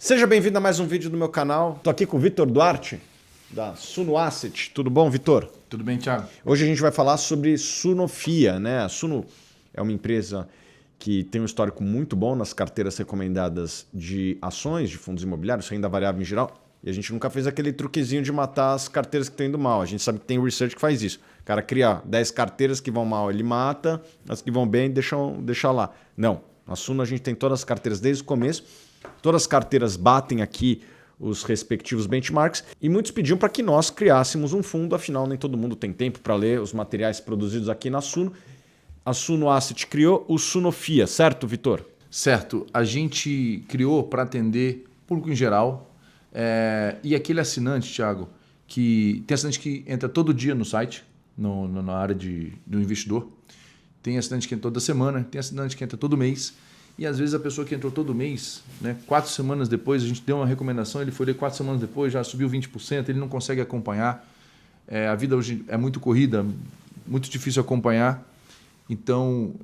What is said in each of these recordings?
Seja bem-vindo a mais um vídeo do meu canal. Estou aqui com o Vitor Duarte, da Suno Asset. Tudo bom, Vitor? Tudo bem, Thiago? Hoje a gente vai falar sobre Sunofia, né? A Suno é uma empresa que tem um histórico muito bom nas carteiras recomendadas de ações, de fundos imobiliários, renda variável em geral. E a gente nunca fez aquele truquezinho de matar as carteiras que estão indo mal. A gente sabe que tem research que faz isso. O cara cria 10 carteiras que vão mal, ele mata. As que vão bem, deixa lá. Não. Na Suno a gente tem todas as carteiras desde o começo. Todas as carteiras batem aqui os respectivos benchmarks e muitos pediam para que nós criássemos um fundo, afinal nem todo mundo tem tempo para ler os materiais produzidos aqui na Suno. A Suno Asset criou o Sunofia, certo, Vitor? Certo. A gente criou para atender público em geral e aquele assinante, Thiago, que tem assinante que entra todo dia no site, na área do investidor. Tem assinante que entra toda semana, tem assinante que entra todo mês. E às vezes a pessoa que entrou todo mês, 4 semanas depois, a gente deu uma recomendação, ele foi ler 4 semanas depois, já subiu 20%, ele não consegue acompanhar. A vida hoje é muito corrida, muito difícil acompanhar. Então,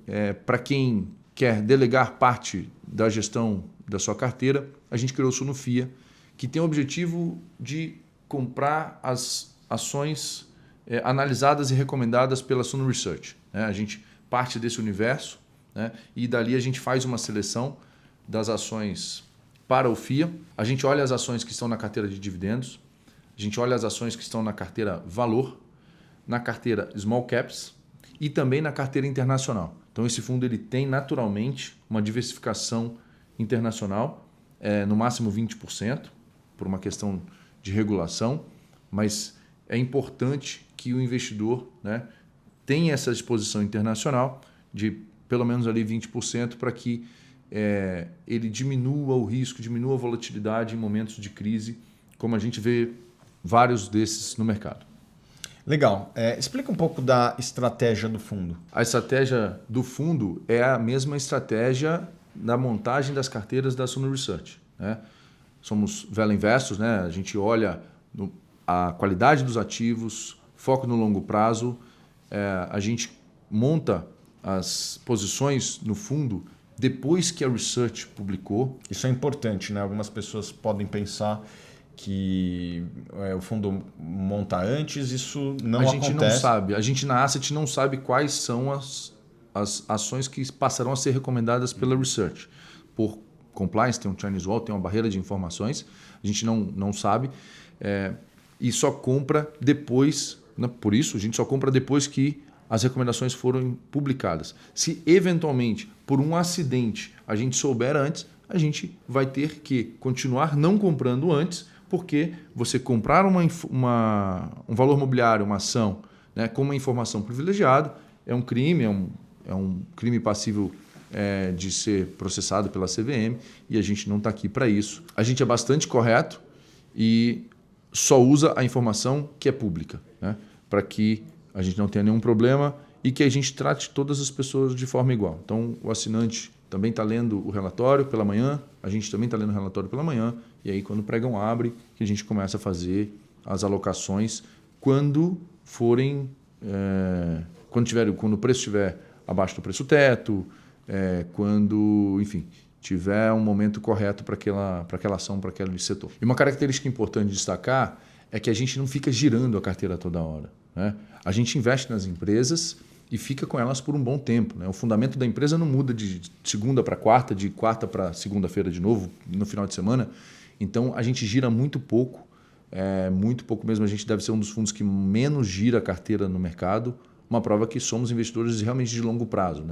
para quem quer delegar parte da gestão da sua carteira, a gente criou o Sunofia, que tem o objetivo de comprar as ações analisadas e recomendadas pela Suno Research. A gente parte desse universo. E dali a gente faz uma seleção das ações para o FIA. A gente olha as ações que estão na carteira de dividendos, a gente olha as ações que estão na carteira valor, na carteira small caps e também na carteira internacional. Então esse fundo ele tem naturalmente uma diversificação internacional, no máximo 20%, por uma questão de regulação, mas é importante que o investidor tenha essa exposição internacional de pelo menos ali 20%, para que ele diminua o risco, diminua a volatilidade em momentos de crise, como a gente vê vários desses no mercado. Legal. Explica um pouco da estratégia do fundo. A estratégia do fundo é a mesma estratégia da montagem das carteiras da Suno Research. Somos Value Investors, a gente olha a qualidade dos ativos, foco no longo prazo, a gente monta as posições no fundo depois que a Research publicou. Isso é importante, né? Algumas pessoas podem pensar que o fundo monta antes, isso não acontece. A gente não sabe. A gente na Asset não sabe quais são as ações que passarão a ser recomendadas pela Research. Por compliance, tem um Chinese Wall, tem uma barreira de informações. A gente não sabe. E só compra depois, por isso a gente só compra depois que as recomendações foram publicadas. Se eventualmente, por um acidente, a gente souber antes, a gente vai ter que continuar não comprando antes, porque você comprar um valor mobiliário, uma ação, com uma informação privilegiada, é um crime, é um crime passível de ser processado pela CVM, e a gente não está aqui para isso. A gente é bastante correto e só usa a informação que é pública, para que a gente não tenha nenhum problema e que a gente trate todas as pessoas de forma igual. Então, o assinante também está lendo o relatório pela manhã, a gente também está lendo o relatório pela manhã, e aí quando o pregão abre, que a gente começa a fazer as alocações quando forem, quando o preço estiver abaixo do preço teto, quando, enfim, tiver um momento correto para aquela ação, para aquele setor. E uma característica importante de destacar é que a gente não fica girando a carteira toda hora. A gente investe nas empresas e fica com elas por um bom tempo. O fundamento da empresa não muda de segunda para quarta, de quarta para segunda-feira de novo, no final de semana. Então, a gente gira muito pouco mesmo. A gente deve ser um dos fundos que menos gira a carteira no mercado. Uma prova que somos investidores realmente de longo prazo.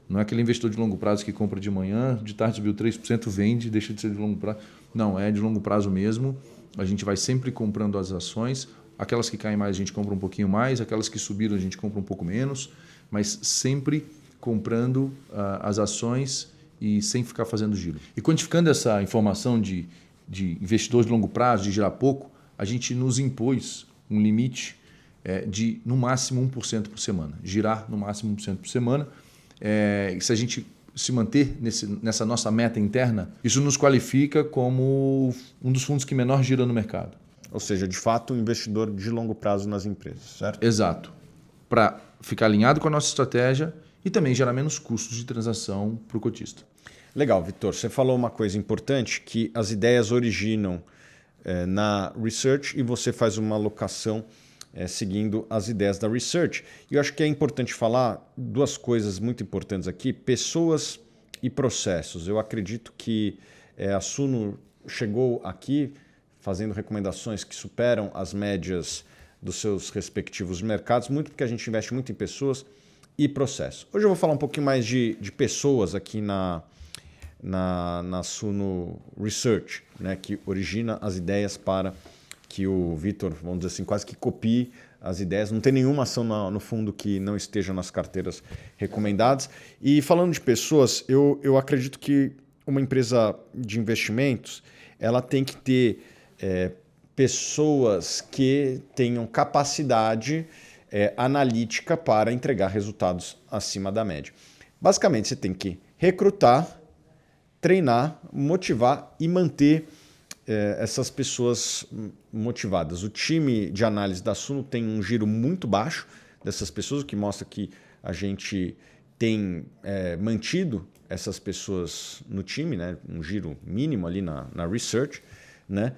Não é aquele investidor de longo prazo que compra de manhã, de tarde subiu 3%, vende, deixa de ser de longo prazo. Não, é de longo prazo mesmo. A gente vai sempre comprando as ações. Aquelas que caem mais a gente compra um pouquinho mais, aquelas que subiram a gente compra um pouco menos, mas sempre comprando as ações e sem ficar fazendo giro. E quantificando essa informação de investidor de longo prazo, de girar pouco, a gente nos impôs um limite de no máximo 1% por semana. Girar no máximo 1% por semana. Se a gente se manter nessa nossa meta interna, isso nos qualifica como um dos fundos que menor gira no mercado. Ou seja, de fato, um investidor de longo prazo nas empresas, certo? Exato. Para ficar alinhado com a nossa estratégia e também gerar menos custos de transação para o cotista. Legal, Vitor. Você falou uma coisa importante, que as ideias originam na research e você faz uma alocação seguindo as ideias da research. E eu acho que é importante falar duas coisas muito importantes aqui, pessoas e processos. Eu acredito que a Suno chegou aqui fazendo recomendações que superam as médias dos seus respectivos mercados, muito porque a gente investe muito em pessoas e processos. Hoje eu vou falar um pouquinho mais de pessoas aqui na Suno Research, né, que origina as ideias para que o Vitor, vamos dizer assim, quase que copie as ideias. Não tem nenhuma ação no fundo que não esteja nas carteiras recomendadas. E falando de pessoas, eu acredito que uma empresa de investimentos ela tem que ter pessoas que tenham capacidade analítica para entregar resultados acima da média. Basicamente, você tem que recrutar, treinar, motivar e manter essas pessoas motivadas. O time de análise da Suno tem um giro muito baixo dessas pessoas, o que mostra que a gente tem mantido essas pessoas no time, né? Um giro mínimo ali na research, né?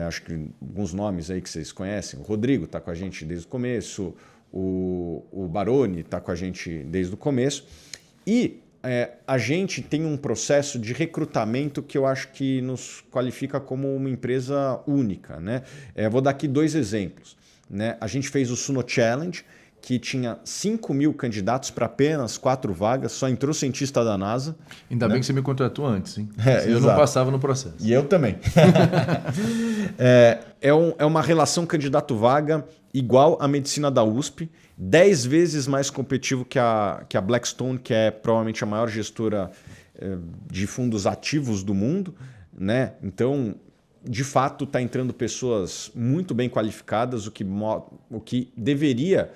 Acho que alguns nomes aí que vocês conhecem. O Rodrigo está com a gente desde o começo, o Baroni está com a gente desde o começo. E a gente tem um processo de recrutamento que eu acho que nos qualifica como uma empresa única, né? Vou dar aqui 2 exemplos, né? A gente fez o Suno Challenge, que tinha 5.000 candidatos para apenas 4 vagas, só entrou cientista da NASA. Ainda bem que você me contratou antes, hein? Eu não passava no processo. E eu também. É uma relação candidato-vaga igual à medicina da USP, 10 vezes mais competitivo que a Blackstone, que é provavelmente a maior gestora de fundos ativos do mundo, né? Então, de fato, está entrando pessoas muito bem qualificadas, o que deveria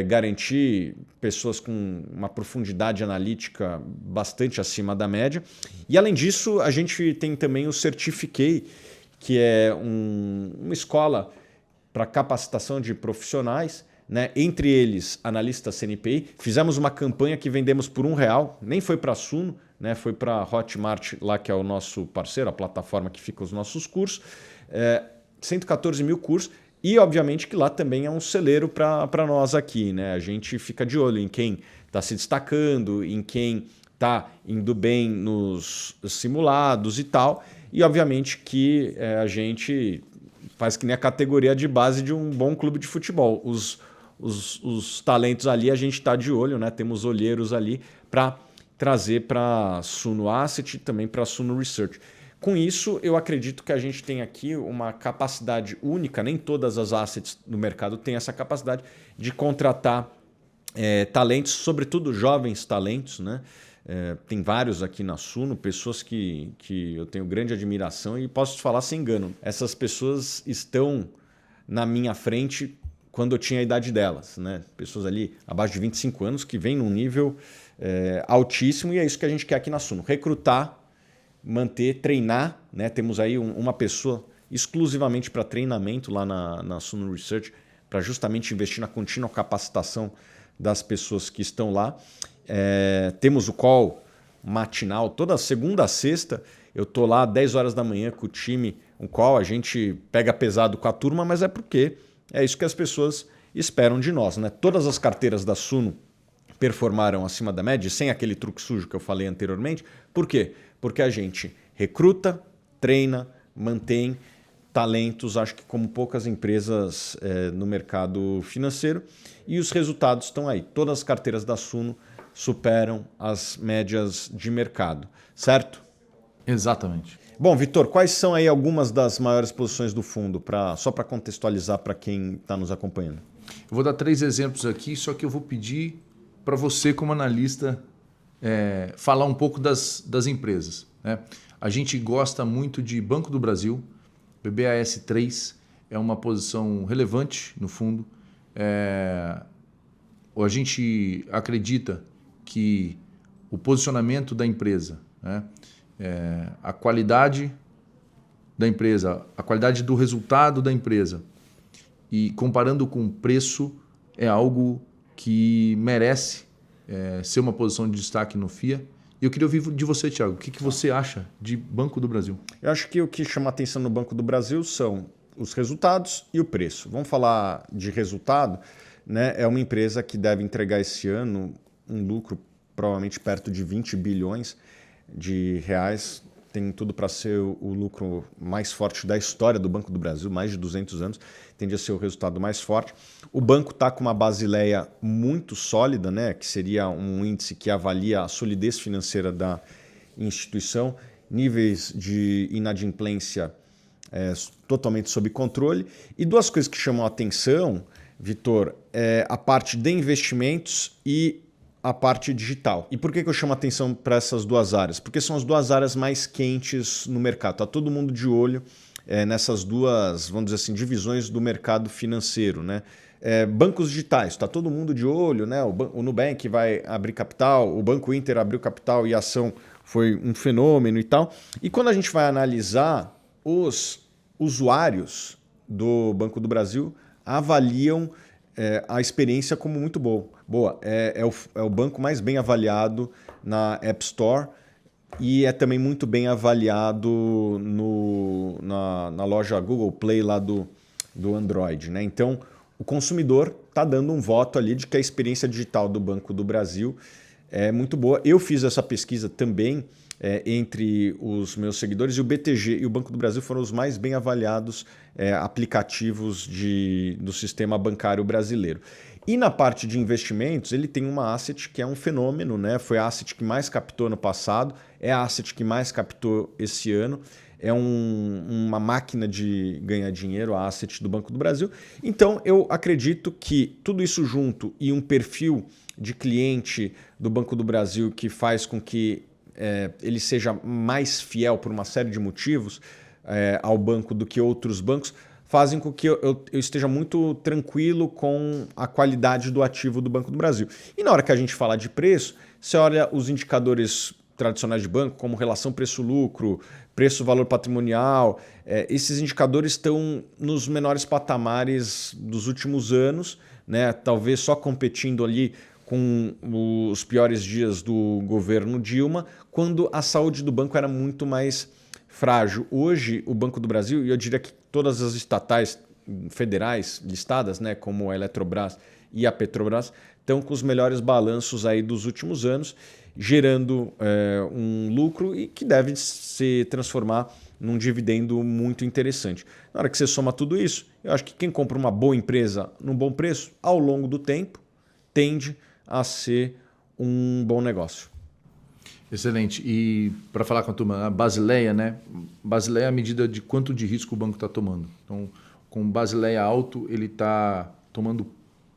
garantir pessoas com uma profundidade analítica bastante acima da média. E, além disso, a gente tem também o Certifiquei, que é uma escola para capacitação de profissionais, né? Entre eles, analistas CNPI. Fizemos uma campanha que vendemos por R$1, nem foi para a Suno, né? Foi para a Hotmart, lá que é o nosso parceiro, a plataforma que fica os nossos cursos. 114 mil cursos. E, obviamente, que lá também é um celeiro para nós aqui, né? A gente fica de olho em quem está se destacando, em quem está indo bem nos simulados e tal. E, obviamente, que a gente faz que nem a categoria de base de um bom clube de futebol. Os talentos ali a gente está de olho, né? Temos olheiros ali para trazer para a Suno Asset e também para a Suno Research. Com isso, eu acredito que a gente tem aqui uma capacidade única, nem todas as assets no mercado têm essa capacidade de contratar talentos, sobretudo jovens talentos, né? Tem vários aqui na Suno, pessoas que eu tenho grande admiração e posso te falar sem engano. Essas pessoas estão na minha frente quando eu tinha a idade delas, né? Pessoas ali abaixo de 25 anos que vêm num nível altíssimo e é isso que a gente quer aqui na Suno. Recrutar, manter, treinar, né? Temos aí uma pessoa exclusivamente para treinamento lá na Suno Research, para justamente investir na contínua capacitação das pessoas que estão lá. Temos o call matinal, toda segunda a sexta, eu estou lá às 10 horas da manhã com o time, um call, a gente pega pesado com a turma, mas é porque é isso que as pessoas esperam de nós, né? Todas as carteiras da Suno performaram acima da média, sem aquele truque sujo que eu falei anteriormente. Por quê? Porque a gente recruta, treina, mantém talentos, acho que como poucas empresas no mercado financeiro, e os resultados estão aí. Todas as carteiras da Suno superam as médias de mercado, certo? Exatamente. Bom, Vitor, quais são aí algumas das maiores posições do fundo, só para contextualizar para quem está nos acompanhando? Eu vou dar 3 exemplos aqui, só que eu vou pedir para você, como analista, falar um pouco das empresas, né? A gente gosta muito de Banco do Brasil, BBAS3 é uma posição relevante no fundo. A gente acredita que o posicionamento da empresa, né? A qualidade da empresa, a qualidade do resultado da empresa e comparando com o preço é algo que merece ser uma posição de destaque no FIA E eu queria ouvir de você, Thiago, o que você acha de Banco do Brasil? Eu acho que o que chama atenção no Banco do Brasil são os resultados e o preço. Vamos falar de resultado, né? É uma empresa que deve entregar esse ano um lucro provavelmente perto de 20 bilhões de reais. Tem tudo para ser o lucro mais forte da história do Banco do Brasil, mais de 200 anos, tende a ser o resultado mais forte. O banco está com uma Basileia muito sólida, né, que seria um índice que avalia a solidez financeira da instituição, níveis de inadimplência totalmente sob controle. E duas coisas que chamam a atenção, Vitor, é a parte de investimentos e a parte digital. E por que eu chamo a atenção para essas duas áreas? Porque são as duas áreas mais quentes no mercado. Está todo mundo de olho nessas duas, vamos dizer assim, divisões do mercado financeiro, né? Bancos digitais, está todo mundo de olho, né? O Nubank vai abrir capital, o Banco Inter abriu capital e a ação foi um fenômeno e tal. E quando a gente vai analisar, os usuários do Banco do Brasil avaliam a experiência como muito boa. É o banco mais bem avaliado na App Store e é também muito bem avaliado na loja Google Play lá do Android, né? Então, o consumidor está dando um voto ali de que a experiência digital do Banco do Brasil é muito boa. Eu fiz essa pesquisa também entre os meus seguidores e o BTG e o Banco do Brasil foram os mais bem avaliados aplicativos do sistema bancário brasileiro. E na parte de investimentos, ele tem uma asset que é um fenômeno, né? Foi a asset que mais captou no passado, é a asset que mais captou esse ano. É uma máquina de ganhar dinheiro, a asset do Banco do Brasil. Então, eu acredito que tudo isso junto e um perfil de cliente do Banco do Brasil que faz com que ele seja mais fiel por uma série de motivos ao banco do que outros bancos, fazem com que eu esteja muito tranquilo com a qualidade do ativo do Banco do Brasil. E na hora que a gente fala de preço, você olha os indicadores tradicionais de banco, como relação preço-lucro, preço-valor patrimonial, esses indicadores estão nos menores patamares dos últimos anos, né? Talvez só competindo ali com os piores dias do governo Dilma, quando a saúde do banco era muito mais frágil. Hoje, o Banco do Brasil, e eu diria que todas as estatais federais listadas, né, como a Eletrobras e a Petrobras, estão com os melhores balanços aí dos últimos anos, gerando um lucro e que deve se transformar num dividendo muito interessante. Na hora que você soma tudo isso, eu acho que quem compra uma boa empresa num bom preço, ao longo do tempo, tende a ser um bom negócio. Excelente. E para falar com a turma, a Basileia, né? Basileia é a medida de quanto de risco o banco está tomando. Então, com Basileia alto, ele está tomando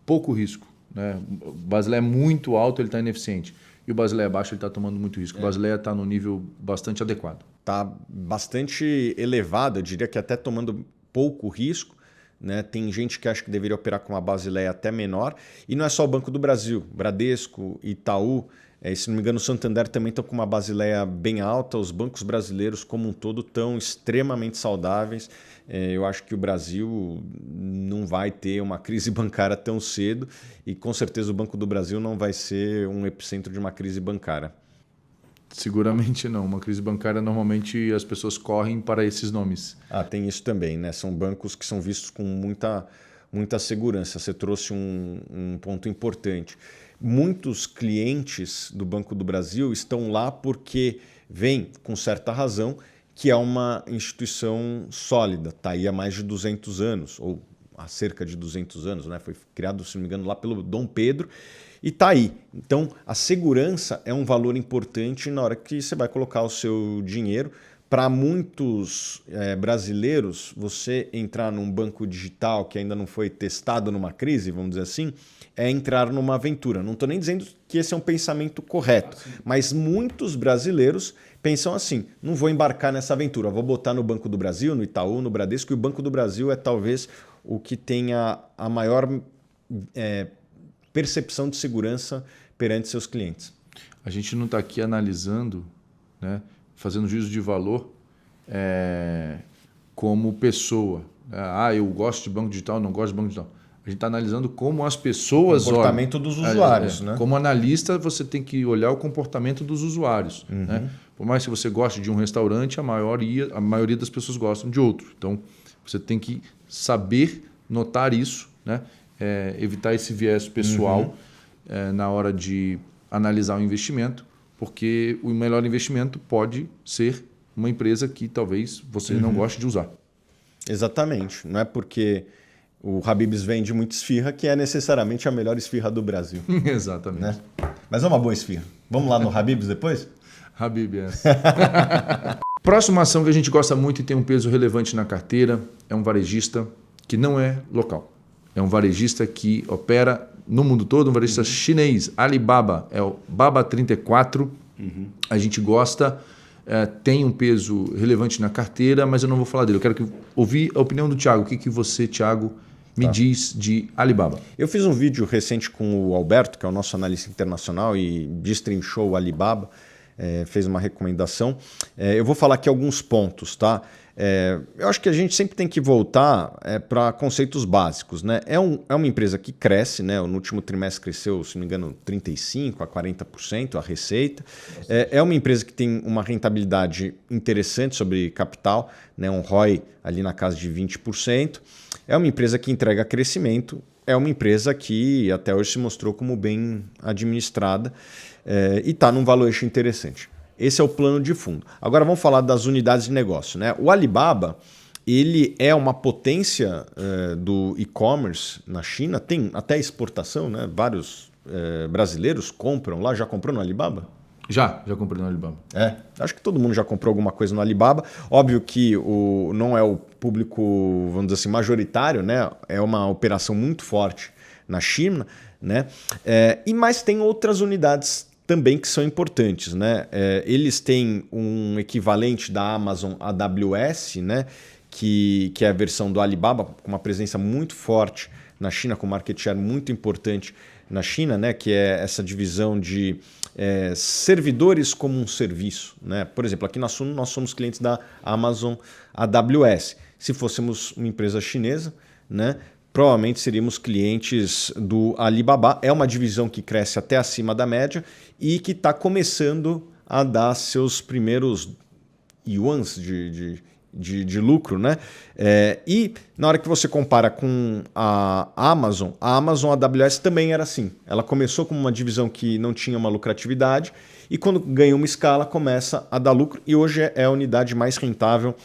pouco risco, né? O Basileia muito alto, ele está ineficiente. E o Basileia baixo, ele está tomando muito risco. O Basileia está no nível bastante adequado. Está bastante elevado, eu diria que até tomando pouco risco, né? Tem gente que acha que deveria operar com uma Basileia até menor. E não é só o Banco do Brasil, Bradesco, Itaú, se não me engano o Santander também estão com uma Basileia bem alta. Os bancos brasileiros como um todo estão extremamente saudáveis. Eu acho que o Brasil não vai ter uma crise bancária tão cedo e com certeza o Banco do Brasil não vai ser um epicentro de uma crise bancária. Seguramente não. Uma crise bancária, normalmente as pessoas correm para esses nomes. Tem isso também, né? São bancos que são vistos com muita segurança. Você trouxe um ponto importante. Muitos clientes do Banco do Brasil estão lá porque veem, com certa razão, que é uma instituição sólida. Está aí há mais de 200 anos, ou há cerca de 200 anos, né? Foi criado, se não me engano, lá pelo Dom Pedro. E está aí. Então, a segurança é um valor importante na hora que você vai colocar o seu dinheiro. Para muitos brasileiros, você entrar num banco digital que ainda não foi testado numa crise, vamos dizer assim, é entrar numa aventura. Não estou nem dizendo que esse é um pensamento correto, mas muitos brasileiros pensam assim, não vou embarcar nessa aventura, vou botar no Banco do Brasil, no Itaú, no Bradesco, e o Banco do Brasil é talvez o que tenha a maior percepção de segurança perante seus clientes. A gente não está aqui analisando, né, fazendo juízo de valor como pessoa. Eu gosto de banco digital, não gosto de banco digital. A gente está analisando como as pessoas... O comportamento dos usuários, né? Como analista, você tem que olhar o comportamento dos usuários. Né? Por mais que você goste de um restaurante, a maioria das pessoas gostam de outro. Então, você tem que saber notar isso, né? Evitar esse viés pessoal na hora de analisar o investimento, porque o melhor investimento pode ser uma empresa que talvez você não goste de usar. Exatamente. Não é porque o Habib's vende muita esfirra que é necessariamente a melhor esfirra do Brasil. Exatamente. Né? Mas é uma boa esfirra. Vamos lá no Habib's depois? Habib, Próxima ação que a gente gosta muito e tem um peso relevante na carteira é um varejista que não é local. É um varejista que opera no mundo todo, um varejista chinês, Alibaba, é o Baba34. A gente gosta, tem um peso relevante na carteira, mas eu não vou falar dele. Eu quero ouvir a opinião do Thiago. O que você, Thiago, me diz de Alibaba? Eu fiz um vídeo recente com o Alberto, que é o nosso analista internacional e destrinchou o Alibaba, fez uma recomendação. Eu vou falar aqui alguns pontos, tá? Eu acho que a gente sempre tem que voltar para conceitos básicos, né? É uma empresa que cresce, né? No último trimestre cresceu, se não me engano, 35% a 40% a receita. É uma empresa que tem uma rentabilidade interessante sobre capital, né? Um ROI ali na casa de 20%. É uma empresa que entrega crescimento. É uma empresa que até hoje se mostrou como bem administrada e está num valuation interessante. Esse é o plano de fundo. Agora vamos falar das unidades de negócio, né? O Alibaba, ele é uma potência do e-commerce na China, tem até exportação, né? Vários brasileiros compram lá. Já comprou no Alibaba? Já comprei no Alibaba. Acho que todo mundo já comprou alguma coisa no Alibaba. Óbvio que não é o público, vamos dizer assim, majoritário, né? É uma operação muito forte na China, né? Mas tem outras unidades também que são importantes, né? Eles têm um equivalente da Amazon AWS, né? Que é a versão do Alibaba, com uma presença muito forte na China, com market share muito importante na China, né? Que é essa divisão de servidores como um serviço, né? Por exemplo, aqui na Suno nós somos clientes da Amazon AWS. Se fôssemos uma empresa chinesa, né? Provavelmente seríamos clientes do Alibaba. É uma divisão que cresce até acima da média e que está começando a dar seus primeiros yuans de lucro, né? E na hora que você compara com a Amazon AWS também era assim. Ela começou como uma divisão que não tinha uma lucratividade e quando ganha uma escala começa a dar lucro e hoje é a unidade mais rentável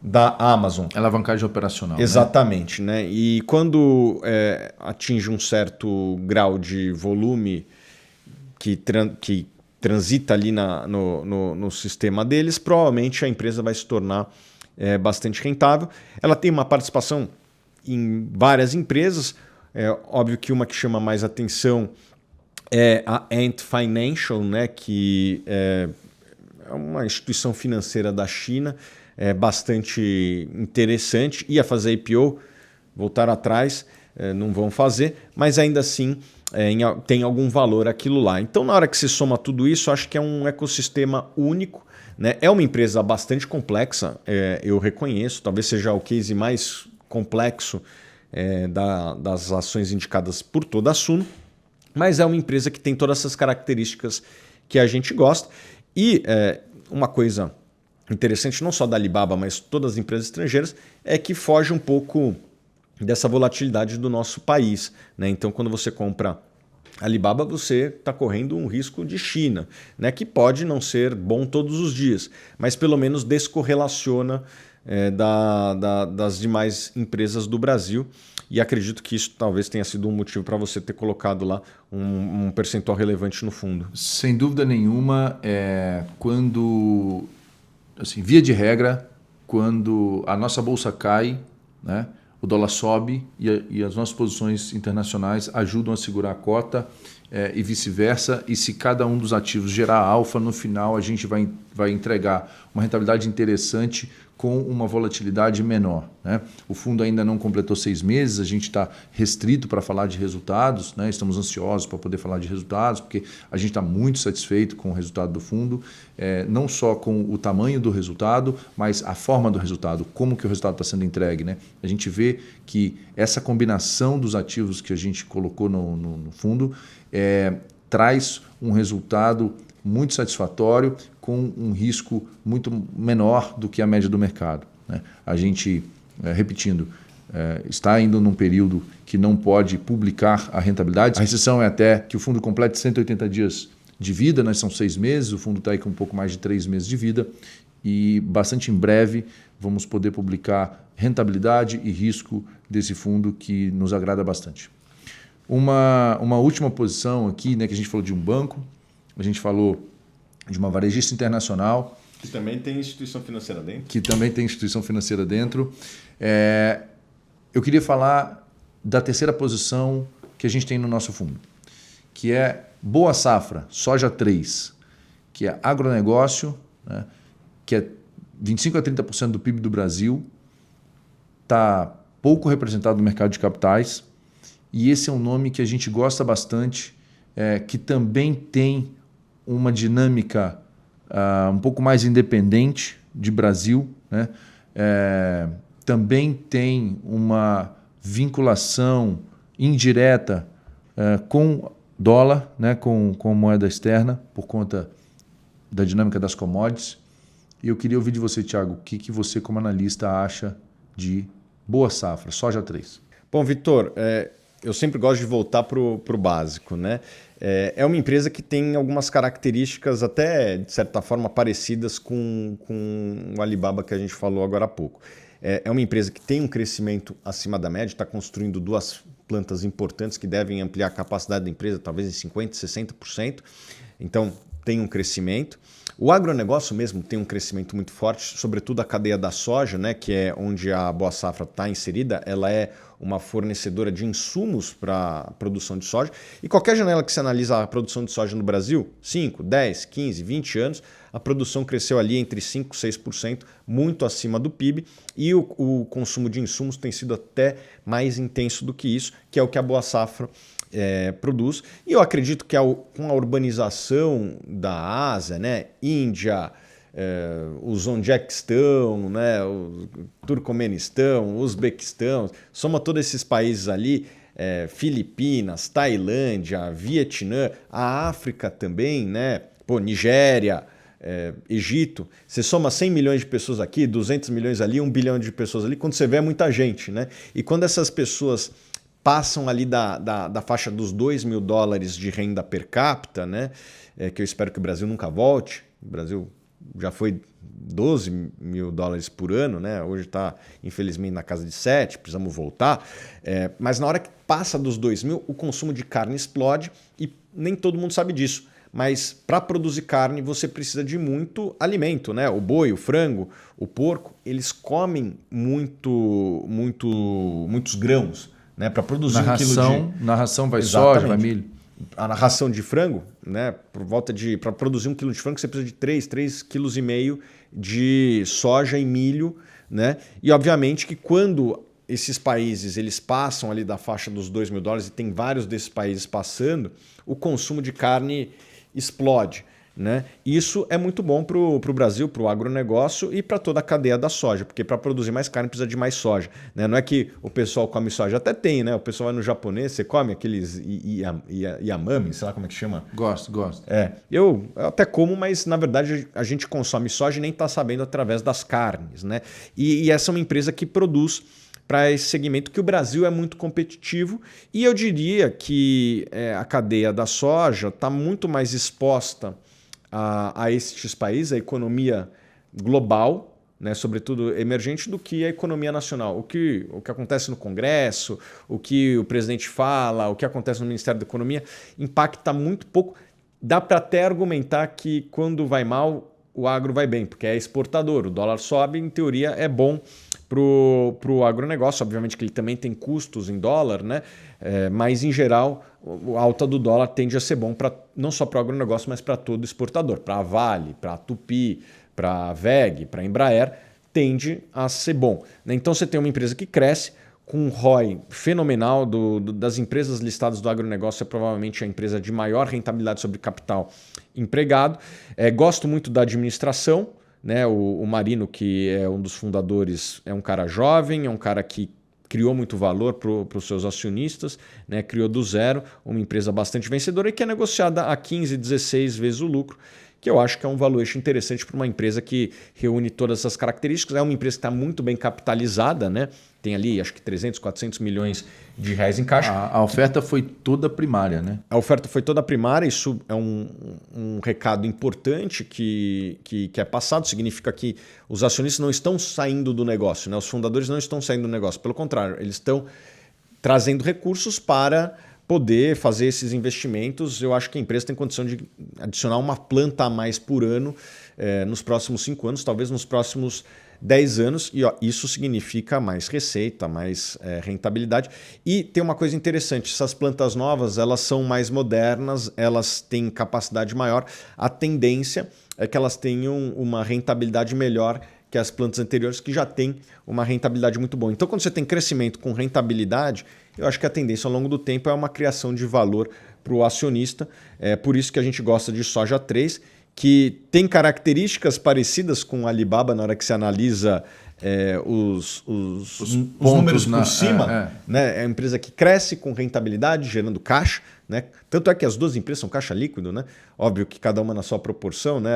da Amazon. Alavancagem operacional. Exatamente, né? E quando atinge um certo grau de volume que transita ali no sistema deles, provavelmente a empresa vai se tornar bastante rentável. Ela tem uma participação em várias empresas. Óbvio que uma que chama mais atenção é a Ant Financial, né? Que é uma instituição financeira da China, bastante interessante. Ia fazer IPO, voltar atrás, não vão fazer, mas ainda assim tem algum valor aquilo lá. Então, na hora que se soma tudo isso, acho que é um ecossistema único, né? É uma empresa bastante complexa, eu reconheço, talvez seja o case mais complexo das ações indicadas por toda a Suno, mas é uma empresa que tem todas essas características que a gente gosta. E uma coisa interessante, não só da Alibaba, mas todas as empresas estrangeiras, é que foge um pouco dessa volatilidade do nosso país, né? Então, quando você compra Alibaba, você está correndo um risco de China, né? Que pode não ser bom todos os dias, mas pelo menos descorrelaciona das demais empresas do Brasil. E acredito que isso talvez tenha sido um motivo para você ter colocado lá um percentual relevante no fundo. Sem dúvida nenhuma, quando... Assim, via de regra, quando a nossa bolsa cai, né, o dólar sobe e as nossas posições internacionais ajudam a segurar a cota e vice-versa. E se cada um dos ativos gerar alfa, no final a gente vai entregar uma rentabilidade interessante com uma volatilidade menor, né? O fundo ainda não completou 6 meses, a gente está restrito para falar de resultados, né? Estamos ansiosos para poder falar de resultados, porque a gente está muito satisfeito com o resultado do fundo, não só com o tamanho do resultado, mas a forma do resultado, como que o resultado está sendo entregue, né? A gente vê que essa combinação dos ativos que a gente colocou no fundo traz um resultado muito satisfatório, com um risco muito menor do que a média do mercado, né? A gente, repetindo, está indo num período que não pode publicar a rentabilidade. A restrição é até que o fundo complete 180 dias de vida, né? São 6 meses, o fundo está aí com um pouco mais de 3 meses de vida e bastante em breve vamos poder publicar rentabilidade e risco desse fundo que nos agrada bastante. Uma última posição aqui, né, que a gente falou de um banco, a gente falou de uma varejista internacional. Que também tem instituição financeira dentro. Eu queria falar da terceira posição que a gente tem no nosso fundo, que é Boa Safra, Soja 3, que é agronegócio, né, que é 25% a 30% do PIB do Brasil, está pouco representado no mercado de capitais, e esse é um nome que a gente gosta bastante, que também tem uma dinâmica um pouco mais independente de Brasil, né? Também tem uma vinculação indireta com dólar, né? com moeda externa, por conta da dinâmica das commodities. E eu queria ouvir de você, Thiago, o que você, como analista, acha de Boa Safra, Soja 3? Bom, Vitor, eu sempre gosto de voltar para o básico, né? É uma empresa que tem algumas características até, de certa forma, parecidas com o Alibaba que a gente falou agora há pouco. É uma empresa que tem um crescimento acima da média, está construindo 2 plantas importantes que devem ampliar a capacidade da empresa, talvez em 50%, 60%. Então, tem um crescimento. O agronegócio mesmo tem um crescimento muito forte, sobretudo a cadeia da soja, né, que é onde a Boa Safra está inserida. Ela é uma fornecedora de insumos para a produção de soja. E qualquer janela que você analisa a produção de soja no Brasil, 5, 10, 15, 20 anos, a produção cresceu ali entre 5% e 6%, muito acima do PIB, e o consumo de insumos tem sido até mais intenso do que isso, que é o que a Boa Safra produz. E eu acredito que com a urbanização da Ásia, né, Índia, o Uzbequistão, né, o Turcomenistão, o Uzbequistão, soma todos esses países ali, Filipinas, Tailândia, Vietnã, a África também, né, Nigéria, Egito, você soma 100 milhões de pessoas aqui, 200 milhões ali, 1 bilhão de pessoas ali, quando você vê é muita gente, né? E quando essas pessoas passam ali da faixa dos $2.000 de renda per capita, né? Que eu espero que o Brasil nunca volte. O Brasil já foi $12.000 por ano, né? Hoje está, infelizmente, na casa de 7, precisamos voltar. Mas na hora que passa dos 2.000, o consumo de carne explode e nem todo mundo sabe disso. Mas para produzir carne você precisa de muito alimento, né? O boi, o frango, o porco, eles comem muitos grãos, né? Para produzir Na ração vai soja, vai milho. A ração de frango, né? Para produzir 1 quilo de frango você precisa de 3,5 kg de soja e milho, né? E obviamente que quando esses países eles passam ali da faixa dos $2.000 e tem vários desses países passando, o consumo de carne explode, né? Isso é muito bom para o Brasil, para o agronegócio e para toda a cadeia da soja, porque para produzir mais carne precisa de mais soja, né? Não é que o pessoal come soja, até tem, né? O pessoal vai no japonês, você come aqueles yamame, sei lá como é que chama. Gosto. Eu até como, mas na verdade a gente consome soja e nem está sabendo através das carnes, né? E essa é uma empresa que produz para esse segmento, que o Brasil é muito competitivo, e eu diria que a cadeia da soja está muito mais exposta a estes países, a economia global, né, sobretudo emergente, do que a economia nacional. O que acontece no Congresso, o que o presidente fala, o que acontece no Ministério da Economia, impacta muito pouco. Dá para até argumentar que quando vai mal, o agro vai bem, porque é exportador. O dólar sobe, em teoria, é bom para o agronegócio. Obviamente que ele também tem custos em dólar, né? Mas, em geral, a alta do dólar tende a ser bom não só para o agronegócio, mas para todo exportador. Para a Vale, para a Tupi, para a VEG, para a Embraer. tende a ser bom, né? Então você tem uma empresa que cresce com um ROI fenomenal das empresas listadas do agronegócio, é provavelmente a empresa de maior rentabilidade sobre capital empregado. Gosto muito da administração, né? O Marino, que é um dos fundadores, é um cara jovem, é um cara que criou muito valor para os seus acionistas, né? Criou do zero uma empresa bastante vencedora e que é negociada a 15, 16 vezes o lucro, que eu acho que é um valuation interessante para uma empresa que reúne todas essas características. É uma empresa que está muito bem capitalizada, né? Tem ali, acho que 300, 400 milhões de reais em caixa. A oferta foi toda primária, né? A oferta foi toda primária, isso é um recado importante que é passado, significa que os acionistas não estão saindo do negócio, né? Os fundadores não estão saindo do negócio, pelo contrário, eles estão trazendo recursos para poder fazer esses investimentos. Eu acho que a empresa tem condição de adicionar uma planta a mais por ano nos próximos 5 anos, talvez nos próximos 10 anos, e isso significa mais receita, mais rentabilidade. E tem uma coisa interessante, essas plantas novas, elas são mais modernas, elas têm capacidade maior, a tendência é que elas tenham uma rentabilidade melhor que as plantas anteriores, que já têm uma rentabilidade muito boa. Então, quando você tem crescimento com rentabilidade, eu acho que a tendência ao longo do tempo é uma criação de valor para o acionista. É por isso que a gente gosta de Soja 3, que tem características parecidas com a Alibaba na hora que se analisa os números por cima. Né? É uma empresa que cresce com rentabilidade, gerando caixa. Né? Tanto é que as duas empresas são caixa líquido. Né? Óbvio que cada uma na sua proporção. Né?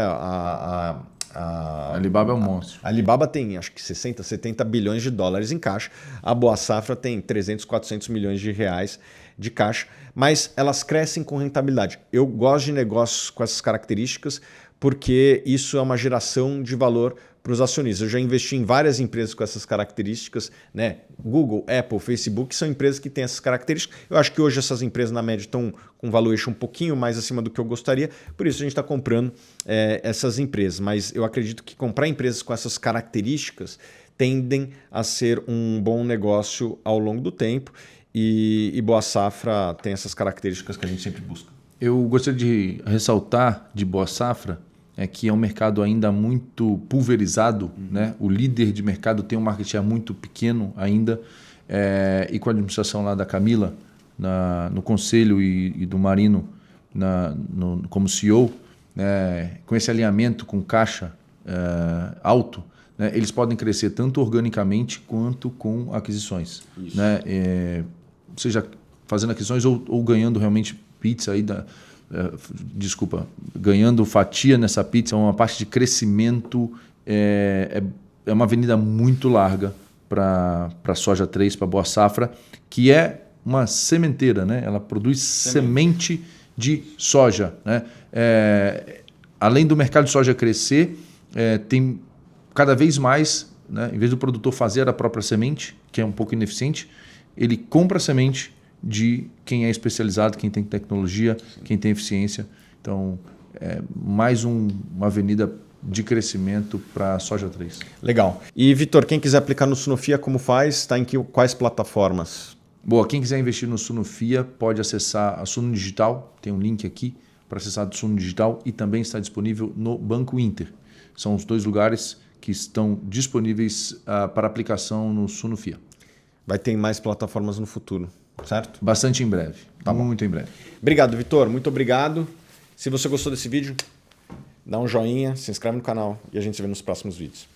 A Alibaba é um monstro. A Alibaba tem acho que 60, 70 bilhões de dólares em caixa. A Boa Safra tem 300, 400 milhões de reais de caixa, mas elas crescem com rentabilidade. Eu gosto de negócios com essas características porque isso é uma geração de valor para os acionistas. Eu já investi em várias empresas com essas características, né? Google, Apple, Facebook são empresas que têm essas características. Eu acho que hoje essas empresas na média estão com valuation um pouquinho mais acima do que eu gostaria, por isso a gente está comprando essas empresas. Mas eu acredito que comprar empresas com essas características tendem a ser um bom negócio ao longo do tempo. E Boa Safra tem essas características que a gente sempre busca. Eu gostaria de ressaltar de Boa Safra que é um mercado ainda muito pulverizado. Né? O líder de mercado tem um market share muito pequeno ainda. E com a administração lá da Camila, no conselho e do Marino como CEO, com esse alinhamento com caixa alto, né? Eles podem crescer tanto organicamente quanto com aquisições. Né? Seja fazendo aquisições ou ganhando realmente pizza aí ganhando fatia nessa pizza. Uma parte de crescimento, é uma avenida muito larga para Soja 3, para Boa Safra, que é uma sementeira, né? Ela produz semente de soja. Né? Além do mercado de soja crescer, tem cada vez mais, né? Em vez do produtor fazer a própria semente, que é um pouco ineficiente, ele compra a semente de quem é especializado, quem tem tecnologia, quem tem eficiência. Então, mais uma avenida de crescimento para a Soja 3. Legal. E, Vitor, quem quiser aplicar no Sunofia, como faz? Está em quais plataformas? Boa, quem quiser investir no Sunofia pode acessar a Suno Digital, tem um link aqui para acessar a Suno Digital e também está disponível no Banco Inter. São os 2 lugares que estão disponíveis para aplicação no Sunofia. Vai ter mais plataformas no futuro, certo? Bastante em breve, muito em breve. Obrigado, Vitor, muito obrigado. Se você gostou desse vídeo, dá um joinha, se inscreve no canal e a gente se vê nos próximos vídeos.